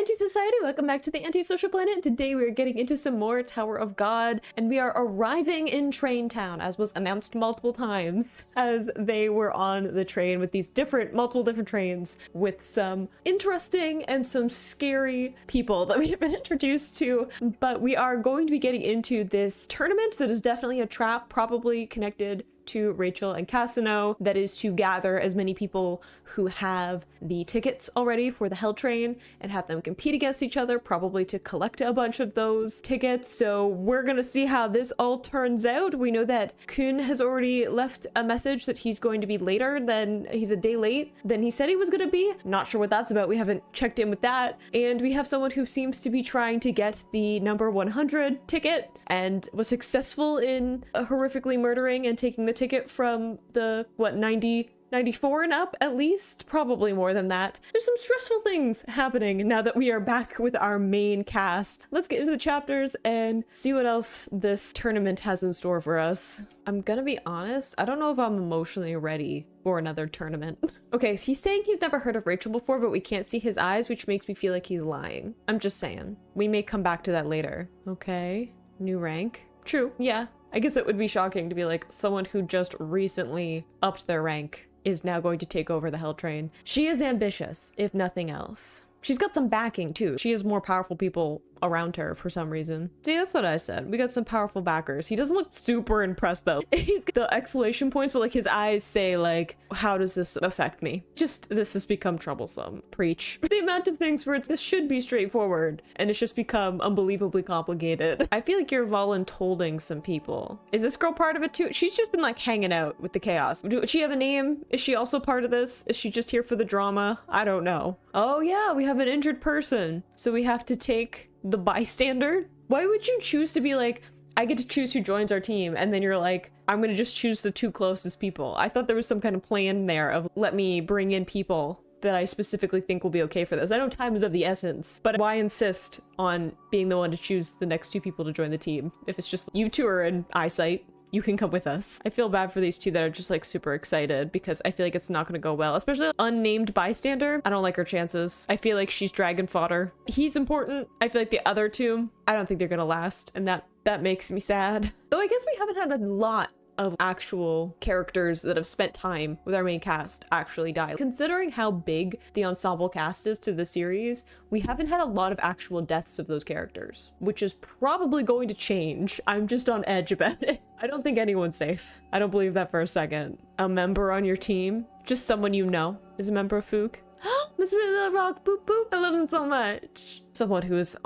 Anti-Society, welcome back to the Anti-Social Planet. Today we're getting into some more Tower of God, and we are arriving in Train Town, as was announced multiple times, as they were on the train with these multiple different trains, with some interesting and some scary people that we have been introduced to. But we are going to be getting into this tournament that is definitely a trap, probably connected to Rachel and Cassino, that is to gather as many people who have the tickets already for the Hell Train and have them compete against each other, probably to collect a bunch of those tickets. So we're gonna see how this all turns out. We know that Kuhn has already left a message that he's going to be later than he's a day late than he said he was gonna be. Not sure what that's about. We haven't checked in with that. And we have someone who seems to be trying to get the number 100 ticket and was successful in horrifically murdering and taking the ticket from the 94 and up, at least, probably more than that. There's some stressful things happening now that we are back with our main cast. Let's get into the chapters and see what else this tournament has in store for us. I'm gonna be honest, I don't know if I'm emotionally ready for another tournament. Okay, so he's saying he's never heard of Rachel before, but we can't see his eyes, which makes me feel like he's lying. I'm just saying. We may come back to that later. Okay, new rank. True, yeah. I guess it would be shocking to be like, someone who just recently upped their rank is now going to take over the Hell Train. She is ambitious, if nothing else. She's got some backing too. She has more powerful people around her for some reason. See, that's what I said. We got some powerful backers. He doesn't look super impressed though. He's got the exclamation points, but like his eyes say like, how does this affect me? Just, this has become troublesome. Preach. The amount of things where this should be straightforward and it's just become unbelievably complicated. I feel like you're voluntolding some people. Is this girl part of it too? She's just been like hanging out with the chaos. Does she have a name? Is she also part of this? Is she just here for the drama? I don't know. Oh yeah, we have an injured person. So we have to take the bystander. Why would you choose to be like, I get to choose who joins our team, and then you're like, I'm gonna just choose the two closest people? I thought there was some kind of plan there of, let me bring in people that I specifically think will be okay for this. I know time is of the essence, but why insist on being the one to choose the next two people to join the team? If it's just you two are in eyesight, you can come with us. I feel bad for these two that are just like super excited because I feel like it's not gonna go well, especially unnamed bystander. I don't like her chances. I feel like she's dragon fodder. He's important. I feel like the other two, I don't think they're gonna last, and that makes me sad. Though I guess we haven't had a lot of actual characters that have spent time with our main cast actually die. Considering how big the ensemble cast is to the series, we haven't had a lot of actual deaths of those characters, which is probably going to change. I'm just on edge about it. I don't think anyone's safe. I don't believe that for a second. A member on your team, just someone you know, is a member of Fook. Miss Little Rock, boop boop. I love him so much. Someone who's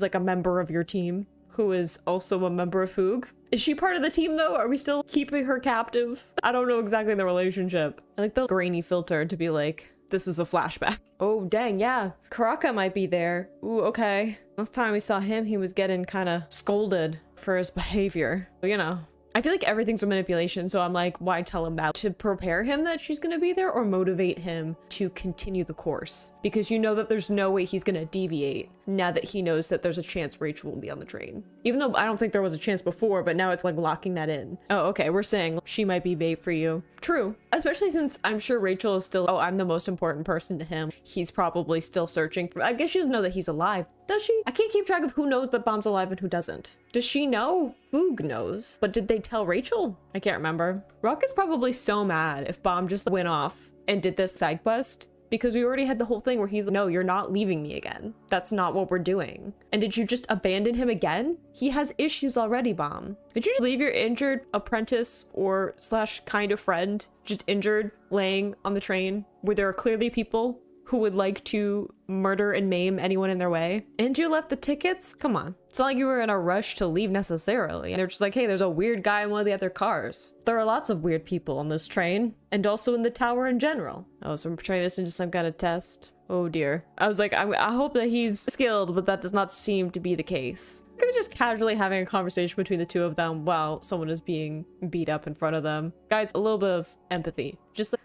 like a member of your team, who is also a member of Foog. Is she part of the team though? Are we still keeping her captive? I don't know exactly the relationship. I like the grainy filter to be like, this is a flashback. Oh dang, yeah. Karaka might be there. Ooh, okay. Last time we saw him, he was getting kind of scolded for his behavior. But, you know, I feel like everything's a manipulation, so I'm like, why tell him that? To prepare him that she's gonna be there, or motivate him to continue the course? Because you know that there's no way he's gonna deviate now that he knows that there's a chance Rachel will be on the train. Even though I don't think there was a chance before, but now it's like locking that in. Oh, okay, we're saying she might be bait for you. True. Especially since I'm sure Rachel is still, oh, I'm the most important person to him. He's probably still searching for, I guess she doesn't know that he's alive. Does she? I can't keep track of who knows that Bomb's alive and who doesn't. Does she know? Foog knows. But did they tell Rachel? I can't remember. Rock is probably so mad if Bomb just went off and did this side quest, because we already had the whole thing where he's like, no, you're not leaving me again. That's not what we're doing. And did you just abandon him again? He has issues already, Bomb. Did you just leave your injured apprentice or slash kind of friend just injured laying on the train where there are clearly people who would like to murder and maim anyone in their way? And you left the tickets? Come on. It's not like you were in a rush to leave necessarily. They're just like, hey, there's a weird guy in one of the other cars. There are lots of weird people on this train, and also in the tower in general. Oh, so I'm turning this into some kind of test. Oh dear. I was like, I hope that he's skilled, but that does not seem to be the case. They're just casually having a conversation between the two of them while someone is being beat up in front of them. Guys, a little bit of empathy. Just a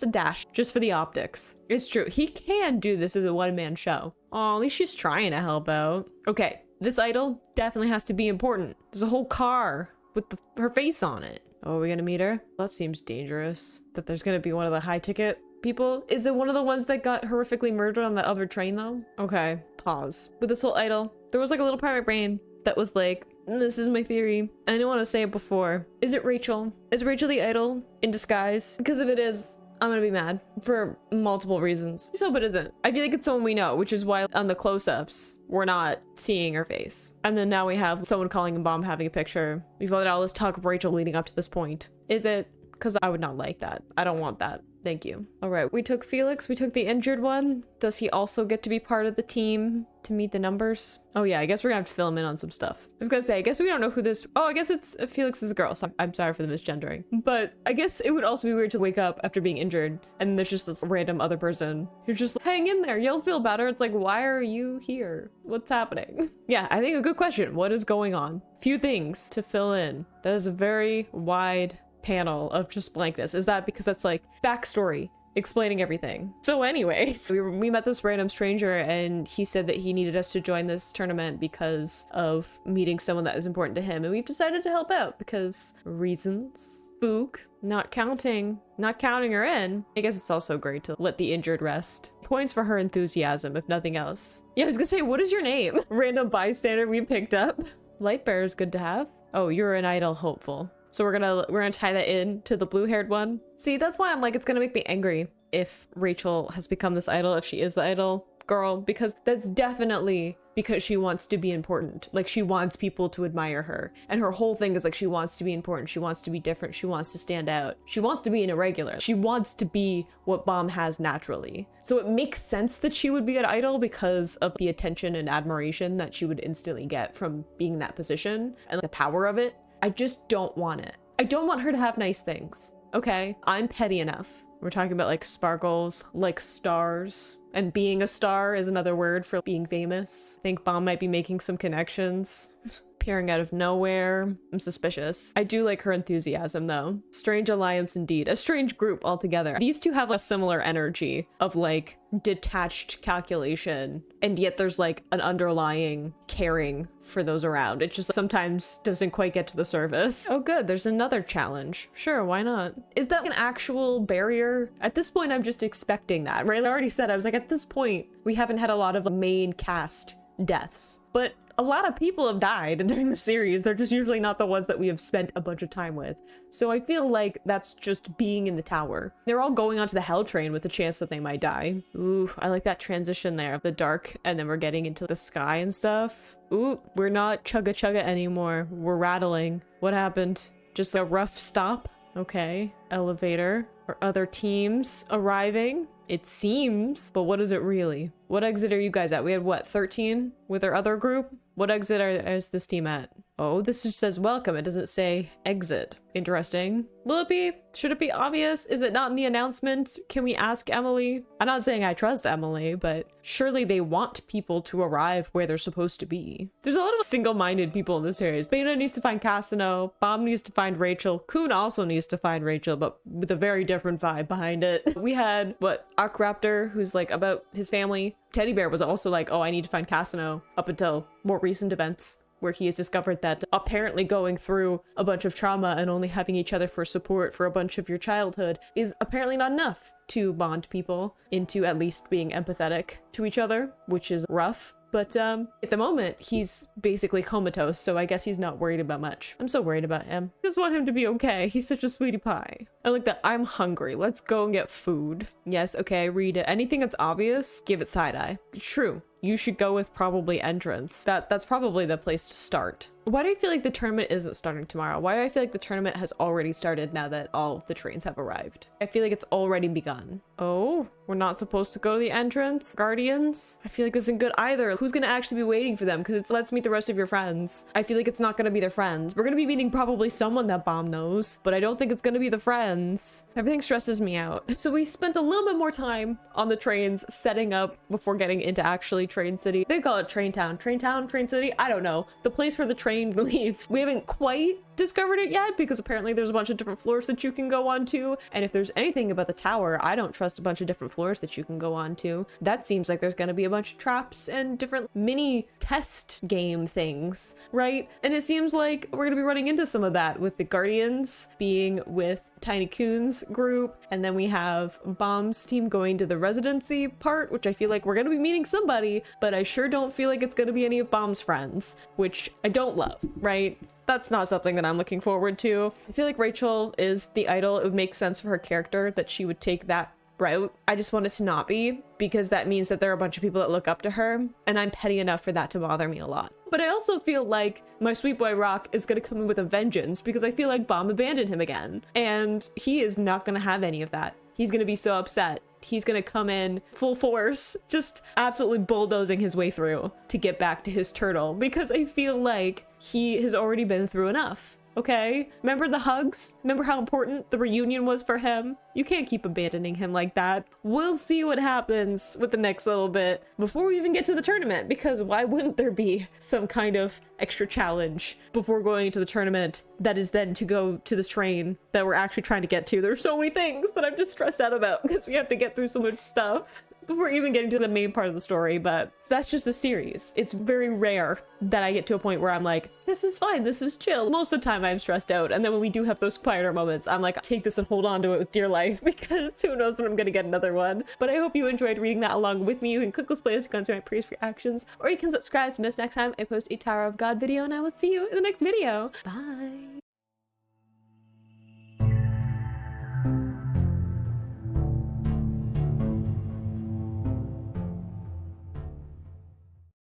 dash, just for the optics. It's true, he can do this as a one-man show. Oh, at least she's trying to help out. Okay, this idol definitely has to be important. There's a whole car with her face on it. Oh, are we gonna meet her? That seems dangerous. That there's gonna be one of the high ticket people. Is it one of the ones that got horrifically murdered on that other train though? Okay, pause. With this whole idol, there was like a little part of my brain that was like, this is my theory. I didn't want to say it before. Is it Rachel? Is Rachel the idol in disguise? Because if it is, I'm gonna be mad for multiple reasons. So, but isn't. I feel like it's someone we know, which is why on the close-ups, we're not seeing her face. And then now we have someone calling a bomb, having a picture. We've had all this talk of Rachel leading up to this point. Is it? Because I would not like that. I don't want that. Thank you. All right, we took Felix, we took the injured one. Does he also get to be part of the team to meet the numbers? Oh yeah, I guess we're gonna have to fill him in on some stuff. I was gonna say, I guess we don't know who this, oh, I guess it's Felix's girl, so I'm sorry for the misgendering. But I guess it would also be weird to wake up after being injured and there's just this random other person who's just like, hang in there, you'll feel better. It's like, why are you here? What's happening? Yeah, I think a good question. What is going on? Few things to fill in. That is a very wide panel of just blankness. Is that because that's like backstory explaining everything? So anyways, we met this random stranger and he said that he needed us to join this tournament because of meeting someone that is important to him, and we've decided to help out because reasons. Fook, not counting her in. I guess it's also great to let the injured rest. Points for her enthusiasm, if nothing else. Yeah, I was gonna say, what is your name? Random bystander we picked up. Lightbearer is good to have. Oh, you're an idol hopeful. So we're gonna tie that in to the blue-haired one. See, that's why I'm like, it's gonna make me angry if Rachel has become this idol, if she is the idol girl, because that's definitely because she wants to be important. Like, she wants people to admire her. And her whole thing is like, she wants to be important. She wants to be different. She wants to stand out. She wants to be an irregular. She wants to be what Bomb has naturally. So it makes sense that she would be an idol because of the attention and admiration that she would instantly get from being in that position and the power of it. I just don't want it. I don't want her to have nice things. Okay, I'm petty enough. We're talking about like sparkles, like stars, and being a star is another word for being famous. I think Bomb might be making some connections. Appearing out of nowhere. I'm suspicious. I do like her enthusiasm though. Strange alliance indeed. A strange group altogether. These two have a similar energy of like detached calculation, and yet there's like an underlying caring for those around. It just sometimes doesn't quite get to the surface. Oh good, there's another challenge. Sure, why not? Is that an actual barrier? At this point, I'm just expecting that, right? I already said, I was like, at this point, we haven't had a lot of main cast deaths, but a lot of people have died during the series. They're just usually not the ones that we have spent a bunch of time with. So I feel like that's just being in the tower. They're all going onto the hell train with the chance that they might die. Ooh, I like that transition there. The dark, and then we're getting into the sky and stuff. Ooh, we're not chugga chugga anymore. We're rattling. What happened? Just a rough stop? Okay. Elevator. Or other teams arriving? It seems, but what is it really? What exit are you guys at? We had what, 13 with our other group? What exit is this team at? Oh, this just says welcome. It doesn't say exit. Interesting. Will it be? Should it be obvious? Is it not in the announcement? Can we ask Emily? I'm not saying I trust Emily, but surely they want people to arrive where they're supposed to be. There's a lot of single-minded people in this series. Beta needs to find Casino. Bomb needs to find Rachel. Kun also needs to find Rachel, but with a very different vibe behind it. We had, what, Arkraptor, who's like about his family. Teddy Bear was also like, oh, I need to find Casino, up until more recent events, where he has discovered that apparently going through a bunch of trauma and only having each other for support for a bunch of your childhood is apparently not enough to bond people into at least being empathetic to each other, which is rough. But at the moment, he's basically comatose, so I guess he's not worried about much. I'm so worried about him. I just want him to be okay. He's such a sweetie pie. I like that. I'm hungry. Let's go and get food. Yes, okay, read it. Anything that's obvious, give it side eye. True. You should go with probably entrance. That's probably the place to start. Why do I feel like the tournament isn't starting tomorrow? Why do I feel like the tournament has already started now that all of the trains have arrived? I feel like it's already begun. Oh, we're not supposed to go to the entrance? Guardians? I feel like this isn't good either. Who's gonna actually be waiting for them? Because it's let's meet the rest of your friends. I feel like it's not gonna be their friends. We're gonna be meeting probably someone that Bomb knows, but I don't think it's gonna be the friends. Everything stresses me out. So we spent a little bit more time on the trains setting up before getting into actually Train City. They call it Train Town. Train Town? Train City? I don't know. The place where the train leaves. We haven't quite discovered it yet because apparently there's a bunch of different floors that you can go on to, and if there's anything about the tower, I don't trust a bunch of different floors that you can go on to. That seems like there's gonna be a bunch of traps and different mini test game things, right? And it seems like we're gonna be running into some of that with the Guardians being with Tiny Coon's group, and then we have Bomb's team going to the residency part, which I feel like we're gonna be meeting somebody, but I sure don't feel like it's gonna be any of Bomb's friends, which I don't love, right? That's not something that I'm looking forward to. I feel like Rachel is the idol. It would make sense for her character that she would take that route. I just want it to not be, because that means that there are a bunch of people that look up to her, and I'm petty enough for that to bother me a lot. But I also feel like my sweet boy Rock is gonna come in with a vengeance, because I feel like Bomb abandoned him again, and he is not gonna have any of that. He's gonna be so upset. He's gonna come in full force, just absolutely bulldozing his way through to get back to his turtle, because I feel like he has already been through enough. Okay? Remember the hugs? Remember how important the reunion was for him? You can't keep abandoning him like that. We'll see what happens with the next little bit before we even get to the tournament, because why wouldn't there be some kind of extra challenge before going to the tournament that is then to go to this train that we're actually trying to get to? There's so many things that I'm just stressed out about because we have to get through so much stuff before even getting to the main part of the story, but that's just the series. It's very rare that I get to a point where I'm like, this is fine, this is chill. Most of the time I'm stressed out, and then when we do have those quieter moments, I'm like, take this and hold on to it with dear life, because who knows when I'm gonna get another one. But I hope you enjoyed reading that along with me. You can click this playlist to go and see my previous reactions, or you can subscribe to miss next time I post a Tower of God video, and I will see you in the next video. Bye!